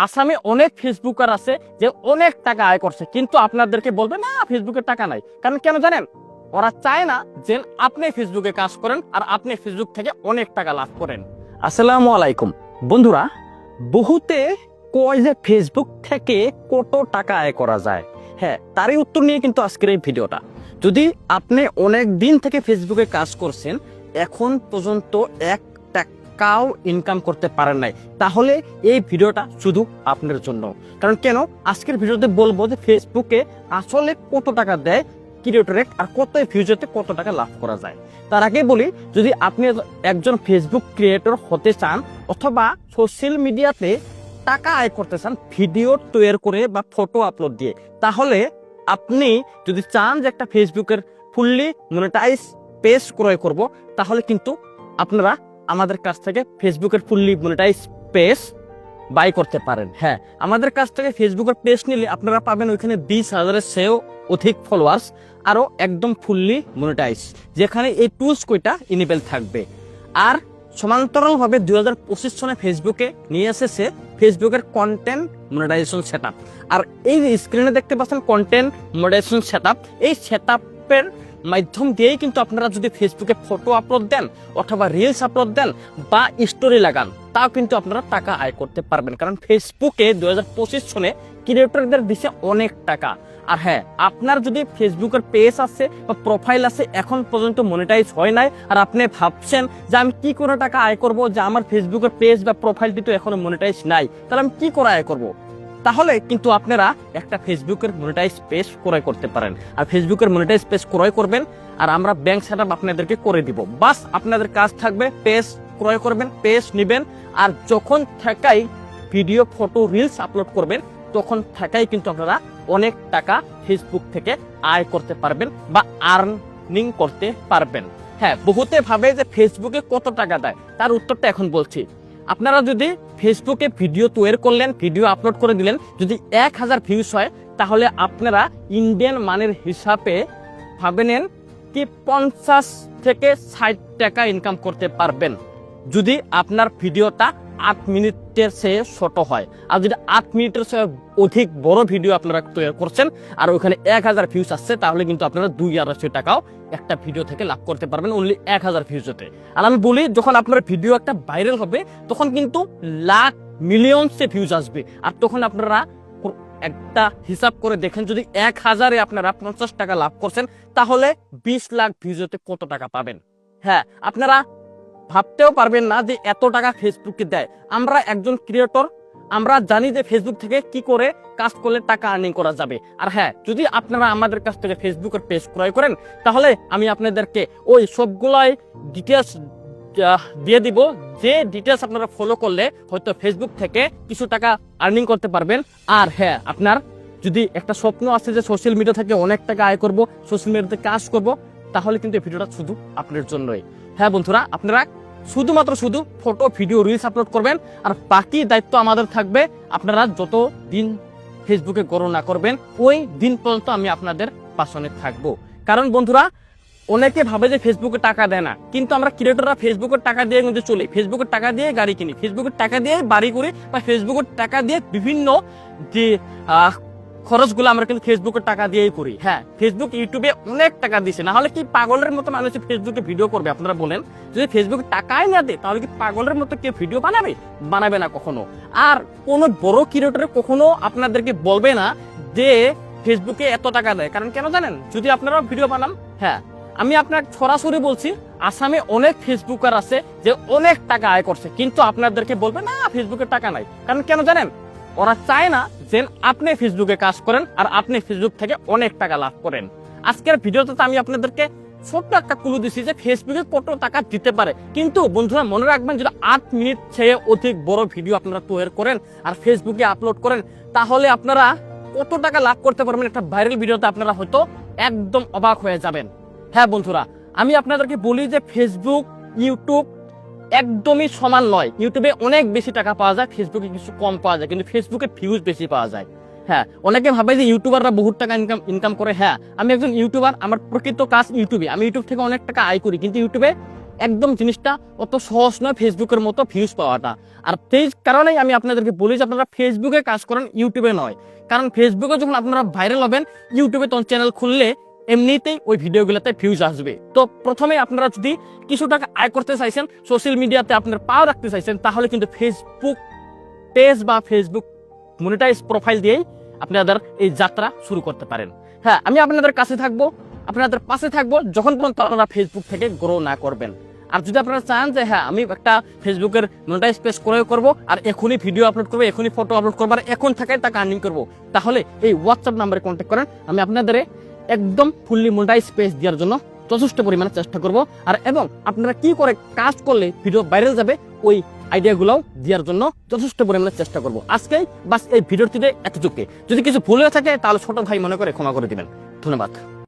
আসামে অনেক ফেসবুকার আছে যে অনেক টাকা আয় করছে, কিন্তু আপনাদেরকে বলবে না ফেসবুকের টাকা নাই। কারণ কেন জানেন? ওরা চায় না যে আপনি ফেসবুকে কাজ করেন আর আপনি ফেসবুক থেকে অনেক টাকা লাভ করেন। আসসালামু আলাইকুম বন্ধুরা, বহুতে কয় যে ফেসবুক থেকে কত টাকা আয় করা যায়, হ্যাঁ তারই উত্তর নিয়ে কিন্তু আজকের এই ভিডিওটা। যদি আপনি অনেক দিন থেকে ফেসবুকে কাজ করছেন, এখন পর্যন্ত এক টাকাও ইনকাম করতে পারেন নাই, তাহলে এই ভিডিওটা শুধু আপনার জন্য। কারণ কেন, আজকের ভিডিওতে বলবো যে ফেসবুকে আসলে কত টাকা দেয় ক্রিয়েটরে আর কত ফিউচারে কত টাকা লাভ করা যায়। তার আগে বলি, যদি আপনি একজন ফেসবুক ক্রিয়েটর হতে চান অথবা সোশ্যাল মিডিয়াতে টাকা আয় করতে চান ভিডিও তৈরি করে বা ফটো আপলোড দিয়ে, তাহলে আপনি যদি চান যে একটা ফেসবুকের ফুললি মনিটাইজ পেজ ক্রয় করব, তাহলে কিন্তু আপনারা আমাদের কাছ থেকে ফেসবুকের ফুললি মনিটাইজ পেজ বাই করতে পারেন। হ্যাঁ, আমাদের কাছ থেকে ফেসবুকের পেজ নিলে আপনারা পাবেন ওইখানে 20,000-এর চেয়েও অধিক ফলোয়ার্স, আরও একদম ফুললি মনিটাইজ, যেখানে এই টুলস কয়টা ইনেবল থাকবে। আর সমান্তরালভাবে 2025 সনে ফেসবুকে নিয়ে এসেছে ফেসবুকের কন্টেন্ট মনিটাইজেশন সেটআপ। আর এই যে স্ক্রিনে দেখতে পাচ্ছেন কন্টেন্ট মনিটাইজেশন সেটআপ, এই সেটআপের মাধ্যম দিয়েই কিন্তু আপনারা যদি ফেসবুকে ফটো আপলোড দেন অথবা রিলস আপলোড দেন বা স্টোরি লাগান, তাও কিন্তু আপনারা টাকা আয় করতে পারবেন। কারণ ফেসবুকে 2025 সনে ক্রিয়েটরদের দিচ্ছে অনেক টাকা। আর হ্যাঁ, আপনার যদি ফেসবুকের পেজ আছে বা প্রোফাইল আছে, এখন পর্যন্ত মনিটাইজ হয় নাই, আর আপনি ভাবছেন যে আমি কি করে টাকা আয় করব, যে আমার ফেসবুকের পেজ বা প্রোফাইলটি তো এখনো মনিটাইজ নাই, তাহলে আমি কি করে আয় করব, তাহলে কিন্তু আপনারা একটা ফেসবুকের মনিটাইজ পেজ ক্রয় করতে পারেন। আর ফেসবুকের মনিটাইজ পেজ ক্রয় করবেন আর আমরা ব্যাংক সেটআপ আপনাদেরকে করে দিব। বাস আপনাদের কাজ থাকবে পেজ ক্রয় করবেন, পেজ নেবেন, আর যখন থাকাই ভিডিও ফটো রিলস আপলোড করবেন, তখন থাকাই কিন্তু আপনারা অনেক টাকা ফেসবুক থেকে আয় করতে পারবেন বা আর্নিং করতে পারবেন। হ্যাঁ, বহুতে ভাবে যে ফেসবুকে কত টাকা দেয়, তার উত্তরটা এখন বলছি। আপনারা যদি ফেসবুকে ভিডিও তৈরি করলেন, ভিডিও আপলোড করে দিলেন, যদি 1000 ভিউজ হয়, তাহলে আপনারা ইন্ডিয়ান মানের হিসাবে ভাবে নেন কি 50 থেকে 60 টাকা ইনকাম করতে পারবেন, যদি আপনার ভিডিওটা 8 মিনিটের চেয়ে ছোট হয়। আর যদি 8 মিনিটের চেয়ে অধিক বড় ভিডিও আপনারা তৈরি করছেন আর ওখানে 1000 ভিউজ আসছে, তাহলে কিন্তু আপনারা 2,200 টাকাও একটা ভিডিও থেকে লাভ করতে পারবেন অনলি 1000 ভিউজতে। আর আমি বলি, যখন আপনার ভিডিও একটা ভাইরাল হবে, তখন কিন্তু লাখ মিলিয়নসে ভিউজ আসবে। আর তখন আপনারা একটা হিসাব করে দেখেন, যদি 1000-এ আপনারা 50 টাকা লাভ করছেন, তাহলে 20 লাখ ভিউজতে কত টাকা পাবেন। হ্যাঁ, আপনারা ভাবতেও পারবেন না যে এত টাকা ফেসবুকে দেয়। আমরা একজন ক্রিয়েটর, আমরা জানি যে ফেসবুক থেকে কি করে কাজ করলে টাকা আর্নিং করা যাবে। আর হ্যাঁ, যদি আপনারা আমাদের কাছ থেকে ফেসবুকের পেজ ক্রয় করেন, তাহলে আমি আপনাদেরকে ওই সবগুলাই ডিটেলস দিয়ে দিব, যে ডিটেলস আপনারা ফলো করলে হয়তো ফেসবুক থেকে কিছু টাকা আর্নিং করতে পারবেন। আর হ্যাঁ, আপনার যদি একটা স্বপ্ন আছে যে সোশ্যাল মিডিয়া থেকে অনেক টাকা আয় করব, সোশ্যাল মিডিয়াতে কাজ করব, তাহলে কিন্তু এই ভিডিওটা শুধু আপনার জন্যই। হ্যাঁ বন্ধুরা, আপনারা শুধুমাত্র শুধু ফটো ভিডিও রিলস আপলোড করবেন, আর বাকি দায়িত্ব আমাদের থাকবে। আপনারা যত দিন ফেসবুকে গণনা করবেন, ওই দিন পর্যন্ত আমি আপনাদের পাশে থাকবো। কারণ বন্ধুরা, অনেকে ভাবে যে ফেসবুকে টাকা দেয় না, কিন্তু আমরা ক্রিয়েটররা ফেসবুকের টাকা দিয়ে কিন্তু চলি, ফেসবুকের টাকা দিয়ে গাড়ি কিনি, ফেসবুকের টাকা দিয়ে বাড়ি করি, বা ফেসবুকের টাকা দিয়ে বিভিন্ন যে খরচগুলো আমরা কিন্তু ফেসবুকের টাকা দিয়েই করি। হ্যাঁ, ফেসবুক ইউটিউবে অনেক টাকা দিছে, না হলে কি পাগলের মতো মানুষ ফেসবুকে ভিডিও করবে? আপনারা বলেন, যদি ফেসবুকে টাকাই না দেয়, তাহলে কি পাগলের মতো কেউ ভিডিও বানাবে? বানাবে না কখনো। আর কোন বড় ক্রিয়েটর কখনো আপনাদেরকে বলবে না যে ফেসবুকে এত টাকা দেয়। কারণ কেন জানেন? যদি আপনারা ভিডিও বানান, হ্যাঁ আমি আপনার সরাসরি বলছি, আসামে অনেক ফেসবুকার আছে যে অনেক টাকা আয় করছে, কিন্তু আপনাদেরকে বলবে না ফেসবুকের টাকা নাই। কারণ কেন জানেন? ওরা চায় না যে আপনি ফেসবুকে কাজ করেন আর আপনি ফেসবুক থেকে অনেক টাকা লাভ করেন। আজকের ভিডিওতে আমি আপনাদেরকে ছোট্ট একটা ক্লু দিচ্ছি যে ফেসবুকে কত টাকা দিতে পারে। কিন্তু বন্ধুরা মনে রাখবেন, যদি 8 মিনিট চেয়ে অধিক বড় ভিডিও আপনারা তৈরি করেন আর ফেসবুকে আপলোড করেন, তাহলে আপনারা কত টাকা লাভ করতে পারবেন একটা ভাইরাল ভিডিওতে, আপনারা হয়তো একদম অবাক হয়ে যাবেন। হ্যাঁ বন্ধুরা, আমি আপনাদেরকে বলি যে ফেসবুক ইউটিউব একদমই সমান নয়। ইউটিউবে অনেক বেশি টাকা পাওয়া যায়, ফেসবুকে কিছু কম পাওয়া যায়, কিন্তু ফেসবুকে ভিউজ বেশি পাওয়া যায়। হ্যাঁ, অনেকে ভাবে যে ইউটিউবাররা বহুত টাকা ইনকাম করে। হ্যাঁ, আমি একজন ইউটিউবার, আমার প্রকৃত কাজ ইউটিউবে, আমি ইউটিউব থেকে অনেক টাকা আয় করি, কিন্তু ইউটিউবে একদম জিনিসটা অত সহজ নয় ফেসবুকের মতো ভিউজ পাওয়াটা। আর সেই কারণেই আমি আপনাদেরকে বলি যে আপনারা ফেসবুকে কাজ করেন, ইউটিউবে নয়। কারণ ফেসবুকে যখন আপনারা ভাইরাল হবেন, ইউটিউবে তখন চ্যানেল খুললে এমনিতেই ওই ভিডিওগুলোতে ভিউজ আসবে। তো প্রথমে আপনারা যদি কিছু টাকা আয় করতে চাইছেন, সোশ্যাল মিডিয়াতে আপনার পাও রাখতে চাইছেন, তাহলে কিন্তু ফেসবুক পেজ বা ফেসবুক মনিটাইজ প্রোফাইল দিয়েই আপনাদের এই যাত্রা শুরু করতে পারেন। হ্যাঁ, আমি আপনাদের কাছে থাকবো, আপনাদের পাশে থাকবো, যখন পর্যন্ত আপনারা ফেসবুক থেকে গ্রো না করবেন। আর যদি আপনারা চান যে হ্যাঁ আমি একটা ফেসবুকের মনিটাইজ পেজ ক্রয় করবো, আর এখনই ভিডিও আপলোড করবো, এখনই ফটো আপলোড করবো, আর এখন থাকায় টাকা আর্নিং করবো, তাহলে এই হোয়াটসঅ্যাপ নাম্বারে কন্ট্যাক্ট করেন। আমি আপনাদের একদম ফুললি মনিটাইজ পেজ দেওয়ার জন্য যথেষ্ট পরিমাণে চেষ্টা করব। আর এবং আপনারা কি করে কাজ করলে ভিডিও ভাইরাল যাবে, ওই আইডিয়াগুলোও দেওয়ার জন্য যথেষ্ট পরিমাণে চেষ্টা করব। আজকেই বাস এই ভিডিওটিতে এতটুকু। যদি কিছু ভুল হয়ে থাকে তাহলে ছোট ভাই মনে করে ক্ষমা করে দিবেন। ধন্যবাদ।